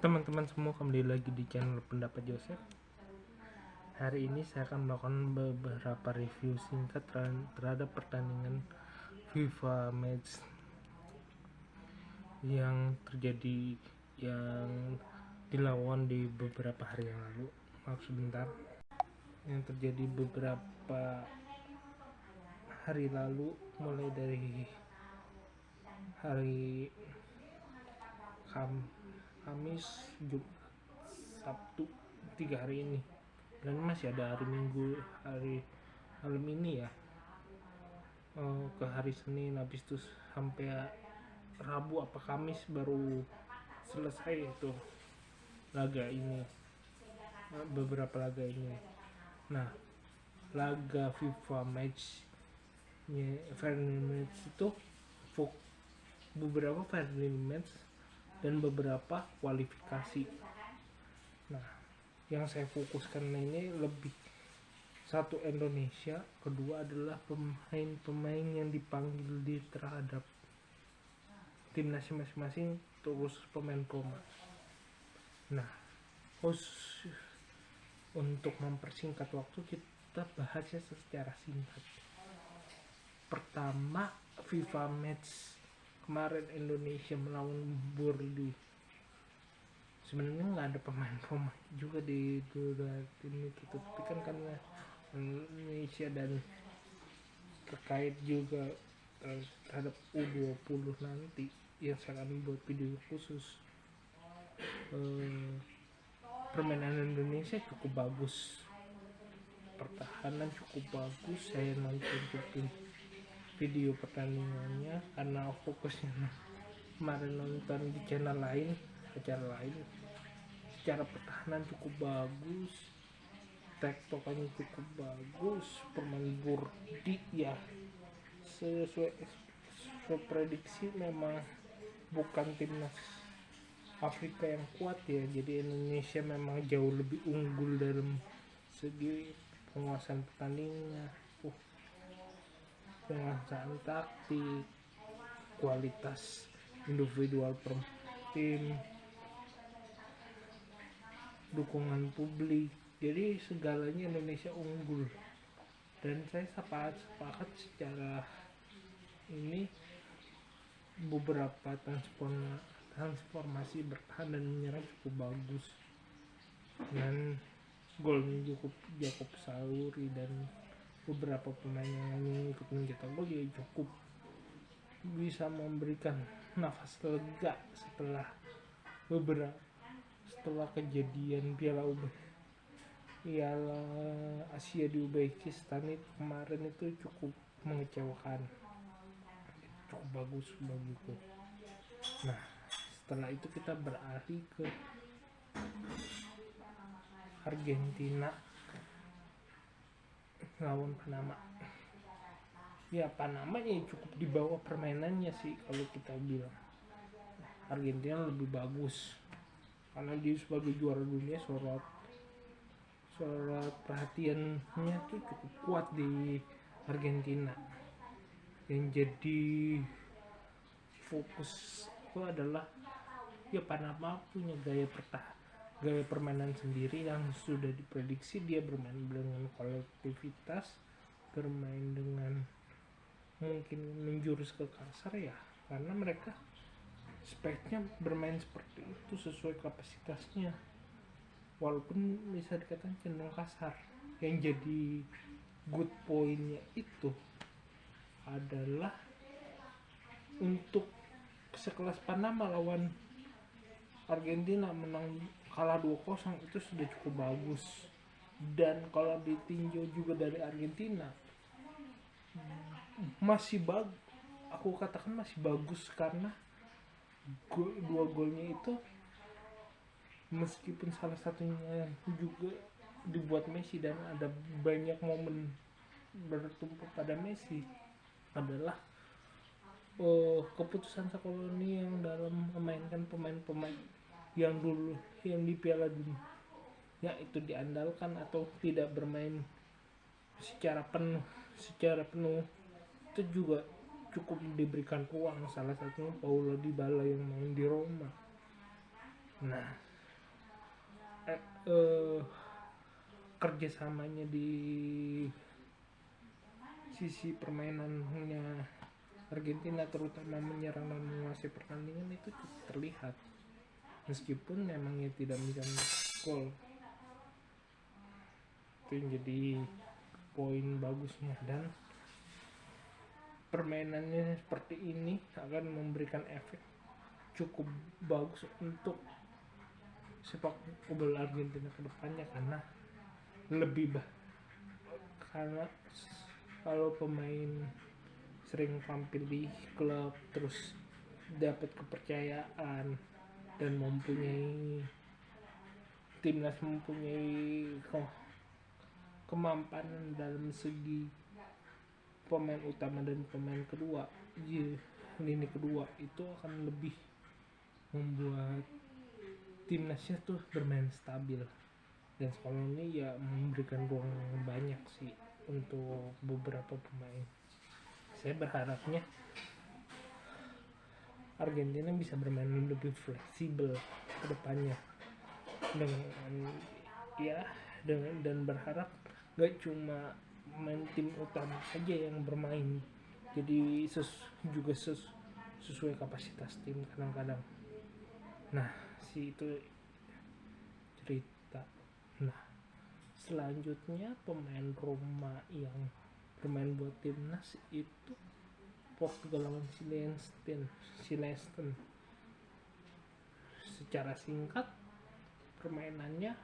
Teman-teman semua, kembali lagi di channel Pendapat Joseph. Hari ini saya akan melakukan beberapa review singkat terhadap pertandingan FIFA Match yang terjadi, yang dilakukan di beberapa hari yang lalu. Maaf sebentar. Yang terjadi beberapa hari lalu, mulai dari hari Kamis, Jumat, Sabtu, 3 hari ini, dan masih ada hari Minggu, hari malam ini ya, ke hari Senin, habis itu sampai Rabu apa Kamis baru selesai itu laga ini, beberapa laga ini. Nah, laga FIFA friendly match itu beberapa friendly match dan beberapa kualifikasi. Nah, yang saya fokuskan ini lebih satu Indonesia, kedua adalah pemain-pemain yang dipanggil di terhadap timnas masing-masing, terus pemain Roma. Nah, khusus untuk mempersingkat waktu, kita bahasnya secara singkat. Pertama, FIFA match kemarin Indonesia melawan Burundi. Sebenarnya nggak ada pemain juga di tim itu, tapi karena Indonesia dan terkait juga terhadap U20 nanti, yang saya akan buat video khusus. Permainan Indonesia cukup bagus, pertahanan cukup bagus. Saya nonton video pertandingannya karena fokusnya kemarin nonton di channel lain, acara lain. Secara pertahanan cukup bagus, tektokannya cukup bagus. Pemain Burundi ya sesuai prediksi memang bukan timnas Afrika yang kuat ya, jadi Indonesia memang jauh lebih unggul dalam segi penguasaan pertandingan, penguasaan taktik, kualitas individual per tim, dukungan publik. Jadi segalanya Indonesia unggul, dan saya sepakat secara ini beberapa transformasi bertahan dan menyerang cukup bagus, dan golnya cukup Jacob Sauri dan beberapa pemain yang ikut mencetak gol ya cukup bisa memberikan nafas lega setelah kejadian Piala Asia di Uzbekistan itu kemarin. Itu cukup mengecewakan, cukup bagus begitu. Nah, setelah itu kita beralih ke Argentina lawan Panama. Ya, Panama ya cukup di bawah permainannya sih kalau kita bilang. Argentina lebih bagus karena dia sebagai juara dunia, sorot perhatiannya tuh cukup kuat di Argentina. Yang jadi fokus itu adalah ya Panama punya gaya permainan sendiri yang sudah diprediksi. Dia bermain dengan kolektivitas, bermain dengan mungkin menjurus ke kasar ya, karena mereka speknya bermain seperti itu sesuai kapasitasnya, walaupun bisa dikatakan cenderung kasar. Yang jadi good pointnya itu adalah untuk sekelas Panama lawan Argentina kalah 2-0 itu sudah cukup bagus. Dan kalau ditinjau juga dari Argentina aku katakan masih bagus, karena dua golnya itu meskipun salah satunya juga dibuat Messi dan ada banyak momen bertumpu pada Messi, adalah keputusan Sakoloni yang dalam memainkan pemain-pemain yang dulu yang di Piala Dunia ya itu diandalkan atau tidak bermain secara penuh itu juga cukup diberikan ruang. Salah satunya Paulo Dybala yang main di Roma. Nah, eh, kerjasamanya di sisi permainannya Argentina, terutama menyerang dan menguasai pertandingan, itu cukup terlihat meskipun memangnya tidak bisa gol. Itu yang jadi poin bagusnya, dan permainannya seperti ini akan memberikan efek cukup bagus untuk sepak bola Argentina ke depannya, karena lebih karena kalau pemain sering tampil di klub terus dapat kepercayaan dan timnas mempunyai kemampanan dalam segi pemain utama dan pemain kedua di lini kedua, itu akan lebih membuat timnasnya tuh bermain stabil, dan sekarang ini ya memberikan ruang banyak sih untuk beberapa pemain. Saya berharapnya Argentina bisa bermain lebih fleksibel ke depannya dan berharap gak cuma main tim utama saja yang bermain, jadi juga sesuai kapasitas tim kadang-kadang. Nah, itu cerita. Nah, selanjutnya pemain Roma yang bermain buat timnas itu Portugal lawan Silesen. Secara singkat, permainannya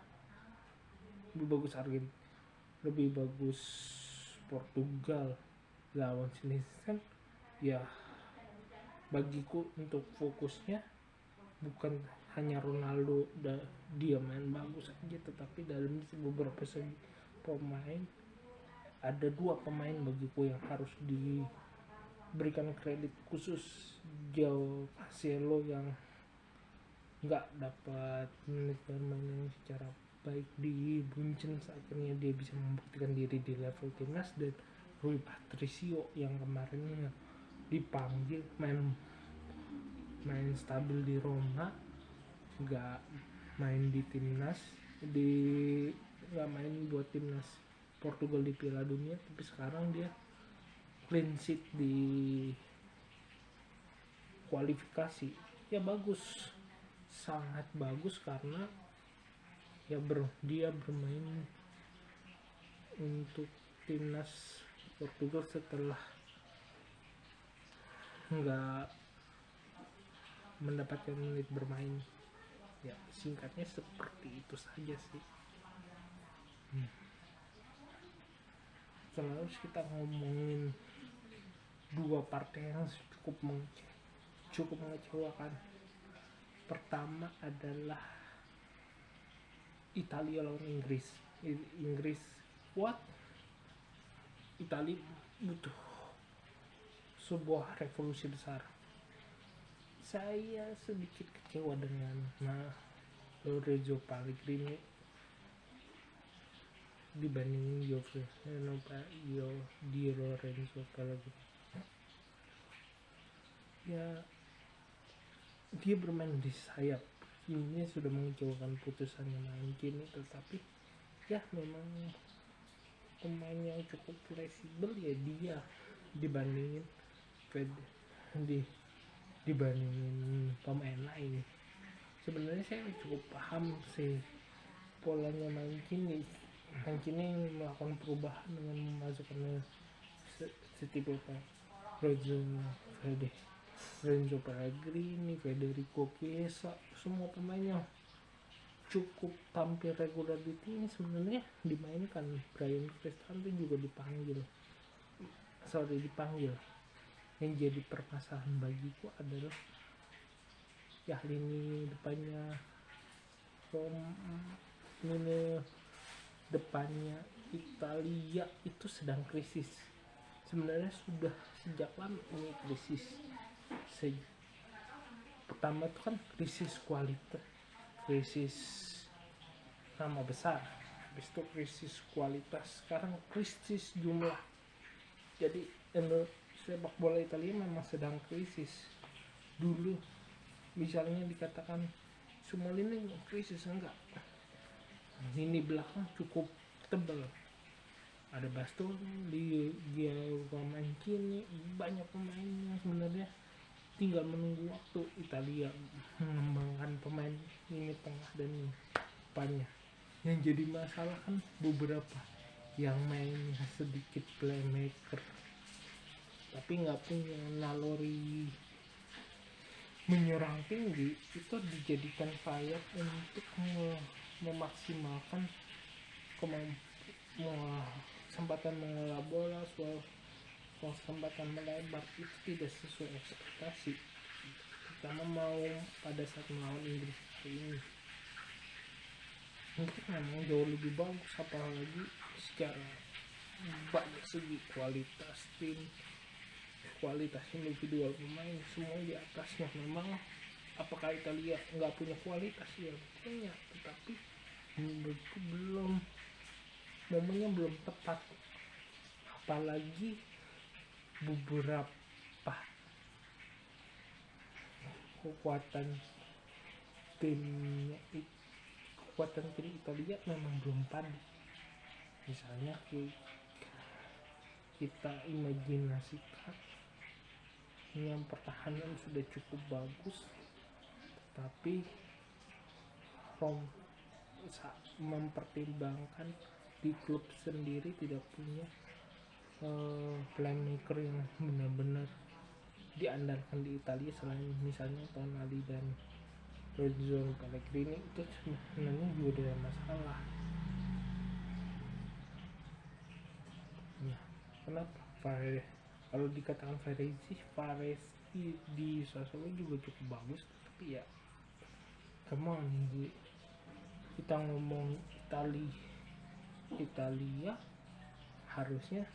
lebih bagus Portugal lawan Silesen. Ya, bagiku untuk fokusnya bukan hanya Ronaldo dia main bagus aja, tetapi dalam beberapa segi pemain ada dua pemain bagiku yang harus diberikan kredit khusus. Joao Cancelo yang nggak dapat menit bermain secara baik di Bunchen, akhirnya dia bisa membuktikan diri di level timnas, dan Rui Patricio yang kemarinnya dipanggil main stabil di Roma, nggak main di timnas, nggak main buat timnas Portugal di Piala Dunia, tapi sekarang dia clean sheet di kualifikasi. Ya bagus, sangat bagus, karena ya dia bermain untuk timnas Portugal setelah nggak mendapatkan menit bermain. Ya, singkatnya seperti itu saja sih. Terus kita ngomongin dua partai yang cukup mengecewakan. Pertama adalah Italia lawan Inggris kuat. Italia butuh sebuah revolusi besar. Saya sedikit kecewa dengan Lorenzo Pellegrini dibandingin Di Lorenzo Pellegrini. Ya, dia bermain di sayap. Ini sudah mengecewakan putusannya main kini, tetapi ya memang pemain yang cukup fleksibel ya dia dibandingin pemain lain. Sebenarnya saya cukup paham sih polanya main kini melakukan perubahan dengan memasukkan setipe Lorenzo Pellegrini, Federico Chiesa, semua pemainnya cukup tampil reguler di tim. Sebenarnya dimainkan Bryan Cristante juga dipanggil. Yang jadi permasalahan bagiku adalah ya lini depannya Italia itu sedang krisis. Sebenarnya sudah sejak lama ini krisis. Pertama itu kan krisis kualitas, krisis nama besar, habis itu krisis kualitas, sekarang krisis jumlah. Jadi sepak bola Italia memang sedang krisis. Dulu misalnya dikatakan semua lini krisis, enggak, lini belakang cukup tebal, ada Bastoni, Gianluca Mancini, banyak pemain yang sebenarnya tinggal menunggu waktu Italia mengembangkan pemain lini tengah dan depannya. Yang jadi masalah kan beberapa yang mainnya sedikit playmaker tapi nggak punya naluri menyerang tinggi, itu dijadikan sayap untuk memaksimalkan kesempatan mengelola bola, kesempatan melebar. Itu tidak sesuai ekspektasi, terutama mau pada saat melawan Inggris ini. Mungkin memang jauh lebih bagus, apalagi secara banyak segi, kualitas tim, kualitas individual pemain, semua di atasnya. Memang apakah Italia nggak punya kualitas? Ya punya, tetapi menurutku momennya belum tepat. Apalagi beberapa kekuatan timnya, kekuatan tim Italia memang belum padu. Misalnya kita imajinasikan yang pertahanan sudah cukup bagus, tapi mempertimbangkan di klub sendiri tidak punya playmaker yang benar-benar diandalkan di Italia selain misalnya Tonali dan Lorenzo Pellegrini. Itu sebenarnya juga ada masalah. Nah, kenapa kalau dikatakan Fares di Sassuolo juga cukup bagus, tapi ya come on, kita ngomong Italia harusnya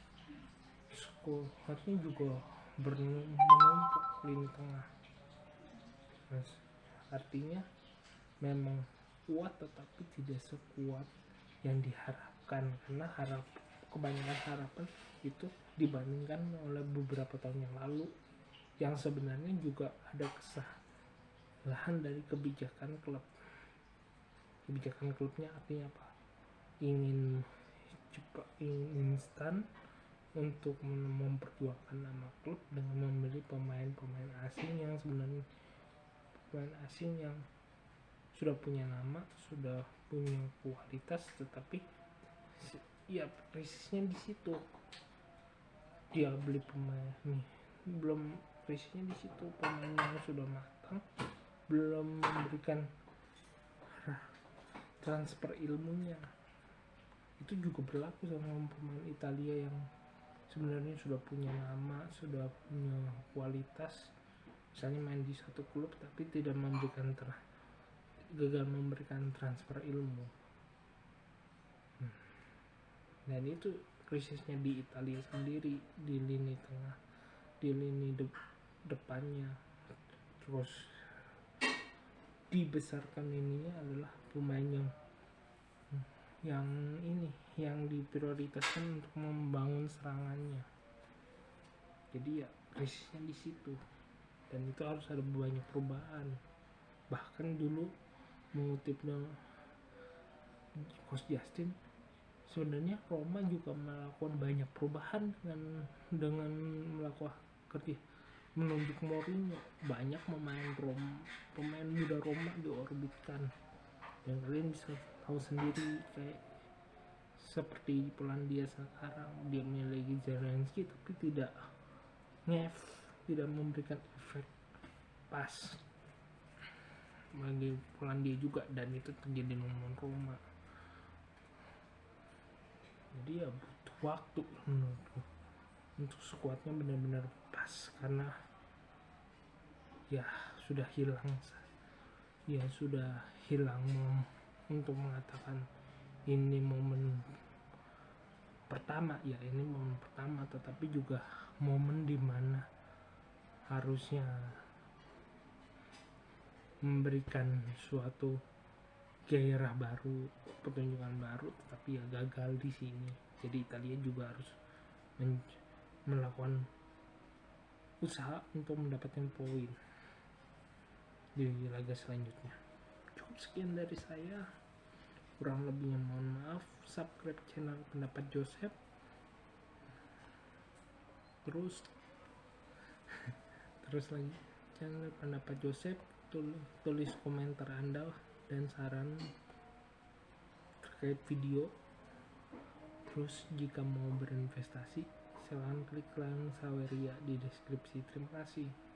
juga menumpuk lini tengah. Artinya memang kuat tetapi tidak sekuat yang diharapkan, karena kebanyakan harapan itu dibandingkan oleh beberapa tahun yang lalu, yang sebenarnya juga ada kesalahan dari kebijakan klubnya. Artinya apa? Ingin cepat, ingin instan untuk memperjuangkan nama klub dengan membeli pemain asing yang sebenarnya pemain asing yang sudah punya nama, sudah punya kualitas, tetapi ya krisisnya di situ. Dia beli pemain belum, krisisnya di situ, pemain yang sudah matang belum memberikan transfer ilmunya. Itu juga berlaku sama pemain Italia yang sebenarnya sudah punya nama, sudah punya kualitas, misalnya main di satu klub tapi tidak gagal memberikan transfer ilmu. Dan itu krisisnya di Italia sendiri, di lini tengah, di lini depannya. Terus dibesarkan ininya adalah pemain yang diprioritaskan untuk membangun serangannya. Jadi ya krisisnya di situ, dan itu harus ada banyak perubahan. Bahkan dulu mengutip Coach Justin, sebenarnya Roma juga melakukan banyak perubahan dengan melakukan kerja menunjuk Mourinho. Banyak pemain muda Roma diorbitkan, dan kalian bisa tahu sendiri kayak seperti Polandia sekarang, dia memiliki Zelensky tapi tidak memberikan efek pas bagi Polandia juga, dan itu terjadi dengan Roma. Jadi ya butuh waktu menurutku untuk skuadnya benar-benar pas, karena ya sudah hilang untuk mengatakan ini momen pertama, tetapi juga momen dimana harusnya memberikan suatu gairah baru, pertunjukan baru, tetapi ya gagal di sini. Jadi Italia juga harus melakukan usaha untuk mendapatkan poin di laga selanjutnya. Cukup sekian dari saya. kurang lebihnya mohon maaf. Subscribe channel Pendapat Joseph, terus lagi channel Pendapat Joseph, tulis komentar Anda dan saran terkait video. Terus jika mau berinvestasi, silahkan klik link Saweria di deskripsi. Terima kasih.